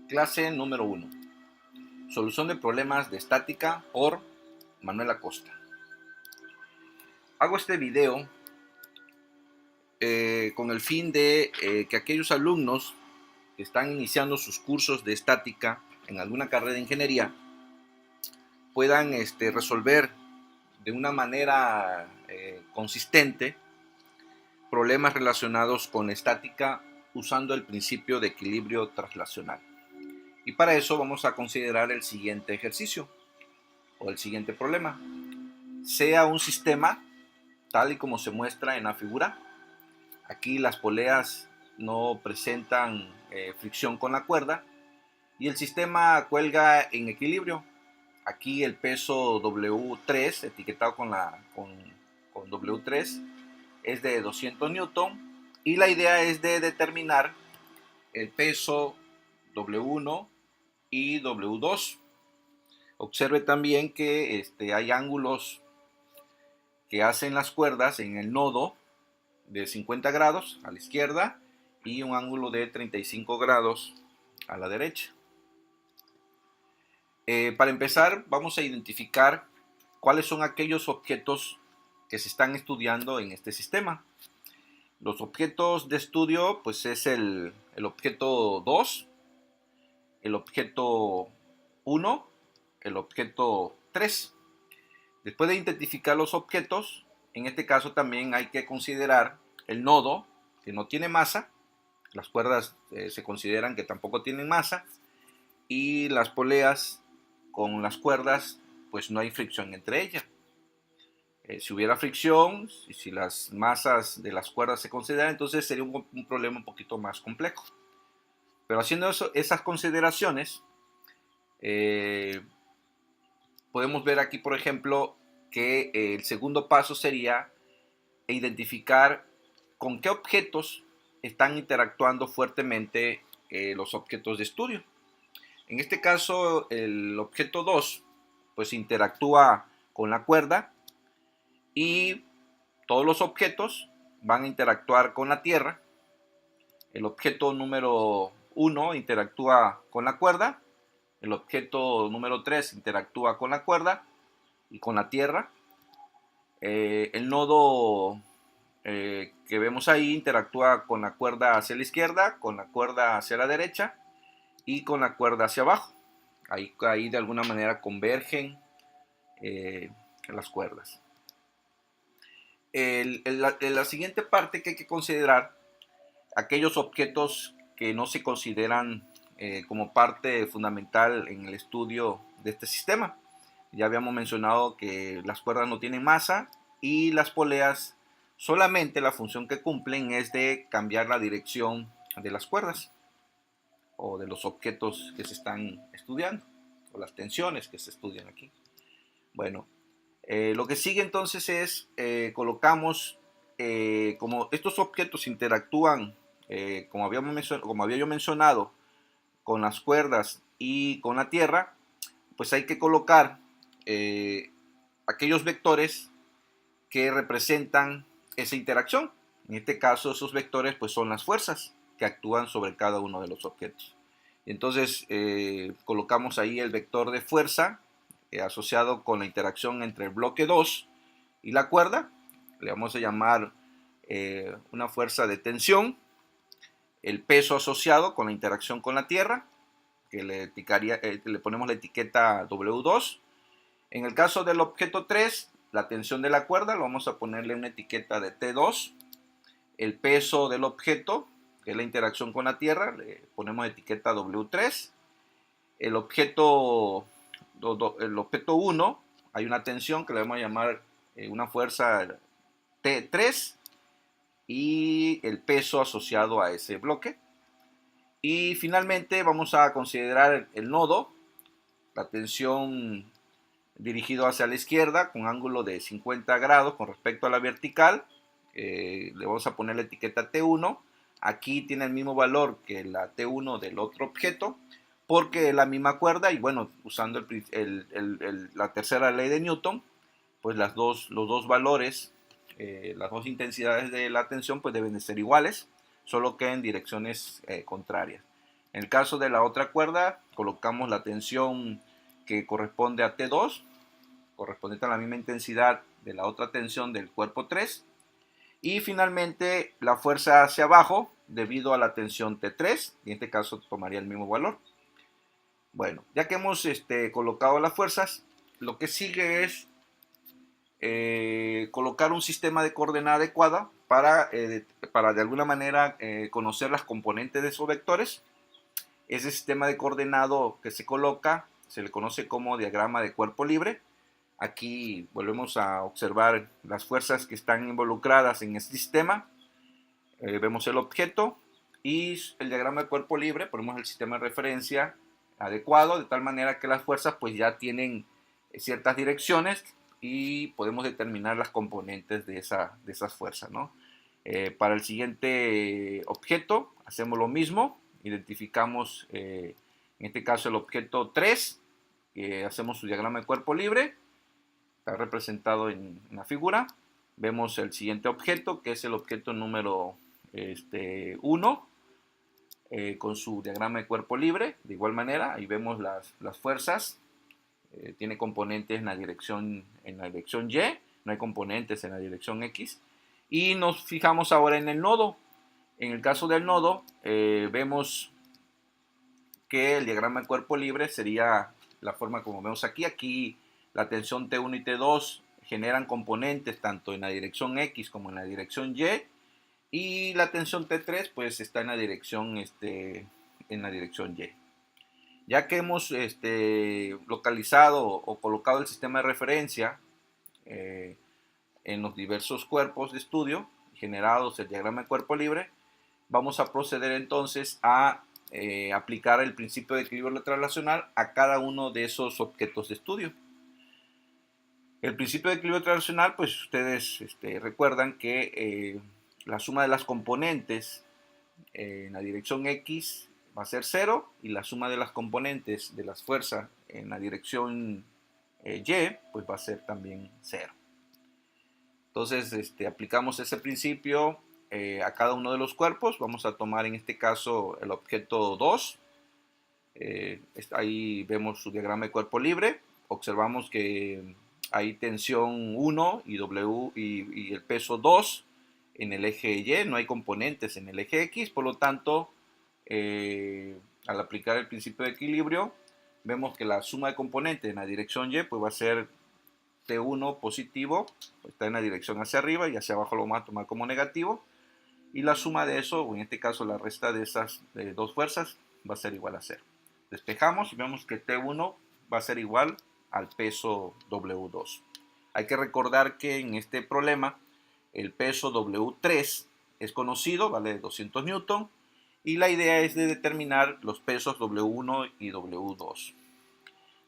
Clase número 1. Solución de problemas de estática por Manuel Acosta. Hago este video con el fin de que aquellos alumnos que están iniciando sus cursos de estática en alguna carrera de ingeniería puedan resolver de una manera consistente problemas relacionados con estática usando el principio de equilibrio traslacional. Y para eso vamos a considerar el siguiente ejercicio o el siguiente problema. Sea un sistema tal y como se muestra en la figura. Aquí las poleas no presentan fricción con la cuerda y el sistema cuelga en equilibrio. Aquí el peso W3, etiquetado con W3, es de 200 newton y la idea es de determinar el peso W1 y W2. Observe también que hay ángulos que hacen las cuerdas en el nodo de 50 grados a la izquierda y un ángulo de 35 grados a la derecha. Para empezar, vamos a identificar cuáles son aquellos objetos que se están estudiando en este sistema. Los objetos de estudio, pues es el objeto 2, el objeto 1, el objeto 3. Después de identificar los objetos, en este caso también hay que considerar el nodo que no tiene masa, las cuerdas se consideran que tampoco tienen masa, y las poleas con las cuerdas pues no hay fricción entre ellas. Si hubiera fricción y si las masas de las cuerdas se consideran, entonces sería un problema un poquito más complejo. Pero haciendo esas consideraciones, podemos ver aquí, por ejemplo, que el segundo paso sería identificar con qué objetos están interactuando fuertemente los objetos de estudio. En este caso, el objeto 2 pues interactúa con la cuerda y todos los objetos van a interactuar con la tierra. El objeto número 1 interactúa con la cuerda, el objeto número 3 interactúa con la cuerda y con la tierra. El nodo que vemos ahí interactúa con la cuerda hacia la izquierda, con la cuerda hacia la derecha y con la cuerda hacia abajo. Ahí de alguna manera convergen las cuerdas. La siguiente parte que hay que considerar, aquellos objetos que no se consideran como parte fundamental en el estudio de este sistema. Ya habíamos mencionado que las cuerdas no tienen masa y las poleas solamente la función que cumplen es de cambiar la dirección de las cuerdas o de los objetos que se están estudiando o las tensiones que se estudian aquí. Bueno, lo que sigue entonces es colocamos como estos objetos interactúan como había yo mencionado con las cuerdas y con la tierra, pues hay que colocar aquellos vectores que representan esa interacción. En este caso, esos vectores pues son las fuerzas que actúan sobre cada uno de los objetos. Entonces, colocamos ahí el vector de fuerza asociado con la interacción entre el bloque 2 y la cuerda. Le vamos a llamar una fuerza de tensión. El peso asociado con la interacción con la tierra, que le ponemos la etiqueta W2. En el caso del objeto 3, la tensión de la cuerda, lo vamos a ponerle una etiqueta de T2. El peso del objeto, que es la interacción con la tierra, le ponemos etiqueta W3. El objeto 1, hay una tensión que le vamos a llamar una fuerza T3 y el peso asociado a ese bloque. Y finalmente vamos a considerar el nodo, la tensión dirigido hacia la izquierda con ángulo de 50 grados con respecto a la vertical. Le vamos a poner la etiqueta T1. Aquí tiene el mismo valor que la T1 del otro objeto porque es la misma cuerda y bueno, usando la tercera ley de Newton, pues los dos valores, las dos intensidades de la tensión pues deben de ser iguales, solo que en direcciones contrarias. En el caso de la otra cuerda, colocamos la tensión que corresponde a T2, correspondiente a la misma intensidad de la otra tensión del cuerpo 3. Y finalmente la fuerza hacia abajo debido a la tensión T3, y en este caso tomaría el mismo valor. Bueno, ya que hemos colocado las fuerzas, lo que sigue es colocar un sistema de coordenada adecuada para de alguna manera conocer las componentes de esos vectores. Ese sistema de coordenado que se coloca se le conoce como diagrama de cuerpo libre. Aquí volvemos a observar las fuerzas que están involucradas en este sistema. Vemos el objeto y el diagrama de cuerpo libre, ponemos el sistema de referencia adecuado, de tal manera que las fuerzas pues ya tienen ciertas direcciones y podemos determinar las componentes de esas fuerzas, ¿no? Para el siguiente objeto hacemos lo mismo, identificamos en este caso el objeto 3, hacemos su diagrama de cuerpo libre, está representado en la figura. Vemos el siguiente objeto, que es el objeto número 1, con su diagrama de cuerpo libre. De igual manera, ahí vemos las fuerzas. Tiene componentes en la dirección Y, no hay componentes en la dirección X. Y nos fijamos ahora en el nodo. En el caso del nodo, vemos que el diagrama de cuerpo libre sería la forma como vemos aquí. Aquí la tensión T1 y T2 generan componentes tanto en la dirección X como en la dirección Y, y la tensión T3 pues está en la dirección Y. Ya que hemos localizado o colocado el sistema de referencia en los diversos cuerpos de estudio generados el diagrama de cuerpo libre, vamos a proceder entonces a aplicar el principio de equilibrio translacional a cada uno de esos objetos de estudio. El principio de equilibrio translacional, pues ustedes recuerdan que la suma de las componentes en la dirección X va a ser 0 y la suma de las componentes de las fuerzas en la dirección Y pues va a ser también 0. Entonces aplicamos ese principio a cada uno de los cuerpos. Vamos a tomar en este caso el objeto 2. Ahí vemos su diagrama de cuerpo libre. Observamos que hay tensión 1 y W y el peso 2 en el eje Y, no hay componentes en el eje X, por lo tanto, al aplicar el principio de equilibrio, vemos que la suma de componentes en la dirección Y pues va a ser T1 positivo, pues está en la dirección hacia arriba y hacia abajo lo vamos a tomar como negativo, y la suma de eso, o en este caso la resta de esas dos fuerzas, va a ser igual a 0. Despejamos y vemos que T1 va a ser igual al peso W2. Hay que recordar que en este problema el peso W3 es conocido, vale 200 newton, y la idea es de determinar los pesos W1 y W2.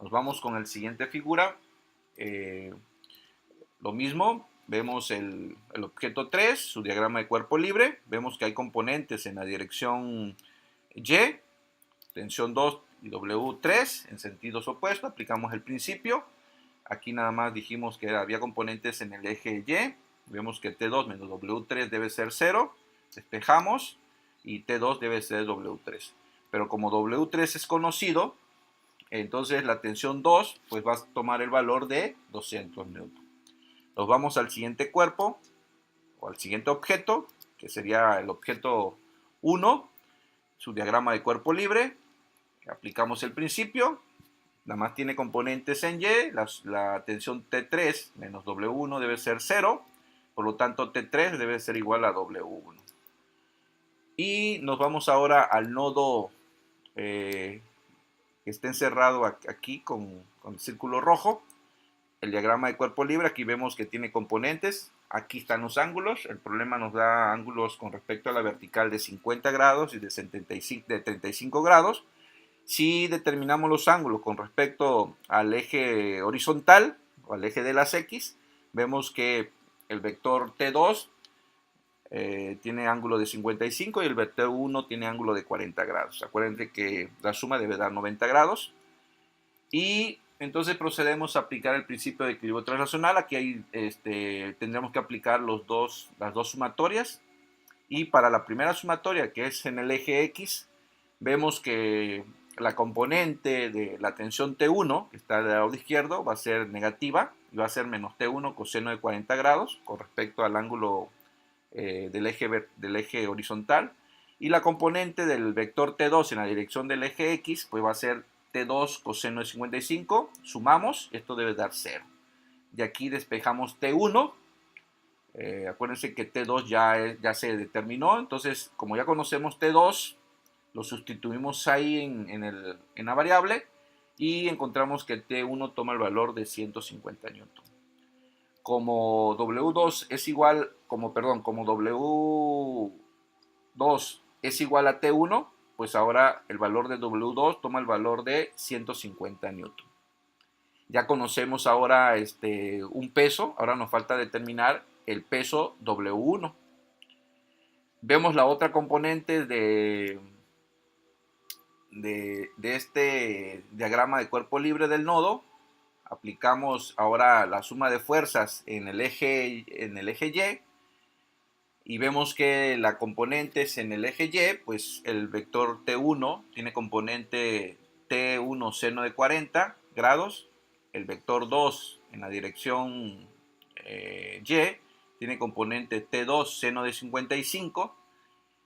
Nos vamos con la siguiente figura. Lo mismo, vemos el objeto 3, su diagrama de cuerpo libre. Vemos que hay componentes en la dirección Y, tensión 2 y W3 en sentidos opuestos. Aplicamos el principio. Aquí nada más dijimos que había componentes en el eje Y. Vemos que T2 menos W3 debe ser 0. Despejamos y T2 debe ser W3. Pero como W3 es conocido, entonces la tensión 2 pues va a tomar el valor de 200 newton. Nos vamos al siguiente cuerpo o al siguiente objeto, que sería el objeto 1, su diagrama de cuerpo libre. Aplicamos el principio, nada más tiene componentes en Y, la tensión T3 menos W1 debe ser 0, por lo tanto T3 debe ser igual a W1. Y nos vamos ahora al nodo que está encerrado aquí con el círculo rojo. El diagrama de cuerpo libre, aquí vemos que tiene componentes, aquí están los ángulos, el problema nos da ángulos con respecto a la vertical de 50 grados y de 35 grados. Si determinamos los ángulos con respecto al eje horizontal o al eje de las X, vemos que el vector T2 tiene ángulo de 55 y el vector 1 tiene ángulo de 40 grados. Acuérdense que la suma debe dar 90 grados. Y entonces procedemos a aplicar el principio de equilibrio translacional. Aquí tendremos que aplicar las dos sumatorias. Y para la primera sumatoria, que es en el eje X, vemos que la componente de la tensión T1, que está del lado izquierdo, va a ser negativa y va a ser menos T1 coseno de 40 grados con respecto al ángulo del eje horizontal. Y la componente del vector T2 en la dirección del eje X, pues va a ser T2 coseno de 55. Sumamos, esto debe dar 0. Y aquí despejamos T1. Acuérdense que T2 ya se determinó. Entonces, como ya conocemos T2, lo sustituimos ahí en la variable y encontramos que T1 toma el valor de 150 newton. Como W2 es igual, como W2 es igual a T1, pues ahora el valor de W2 toma el valor de 150 newton. Ya conocemos ahora un peso, ahora nos falta determinar el peso W1. Vemos la otra componente de este diagrama de cuerpo libre del nodo. Aplicamos ahora la suma de fuerzas en el eje Y y vemos que la componente es en el eje Y, pues el vector T1 tiene componente T1 seno de 40 grados, el vector 2 en la dirección Y tiene componente T2 seno de 55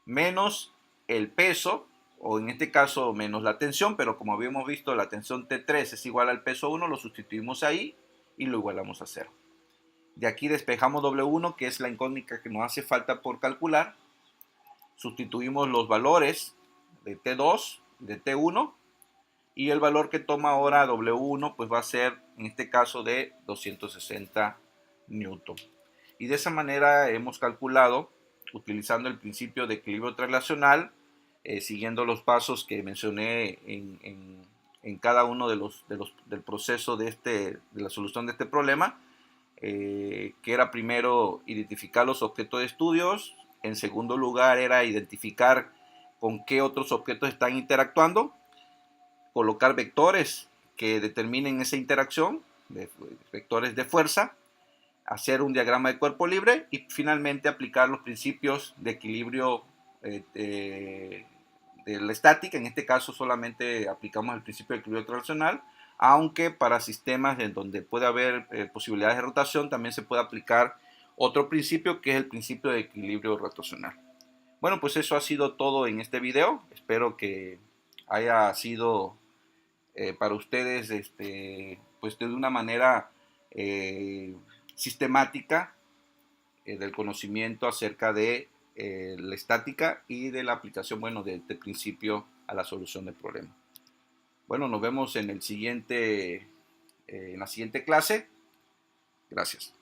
menos el peso, o en este caso menos la tensión, pero como habíamos visto la tensión T3 es igual al peso 1, lo sustituimos ahí y lo igualamos a 0. De aquí despejamos W1, que es la incógnita que nos hace falta por calcular. Sustituimos los valores de T2, de T1, y el valor que toma ahora W1 pues va a ser en este caso de 260 newton. Y de esa manera hemos calculado, utilizando el principio de equilibrio translacional, siguiendo los pasos que mencioné en cada uno del proceso de la solución de este problema, que era primero identificar los objetos de estudios, en segundo lugar era identificar con qué otros objetos están interactuando, colocar vectores que determinen esa interacción, vectores de fuerza, hacer un diagrama de cuerpo libre y finalmente aplicar los principios de equilibrio de la estática. En este caso solamente aplicamos el principio de equilibrio translacional, aunque para sistemas en donde puede haber posibilidades de rotación también se puede aplicar otro principio, que es el principio de equilibrio rotacional. Bueno, pues eso ha sido todo en este video. Espero que haya sido para ustedes pues de una manera sistemática del conocimiento acerca de la estática y de la aplicación, bueno, de principio a la solución del problema. Bueno, nos vemos en la siguiente clase. Gracias.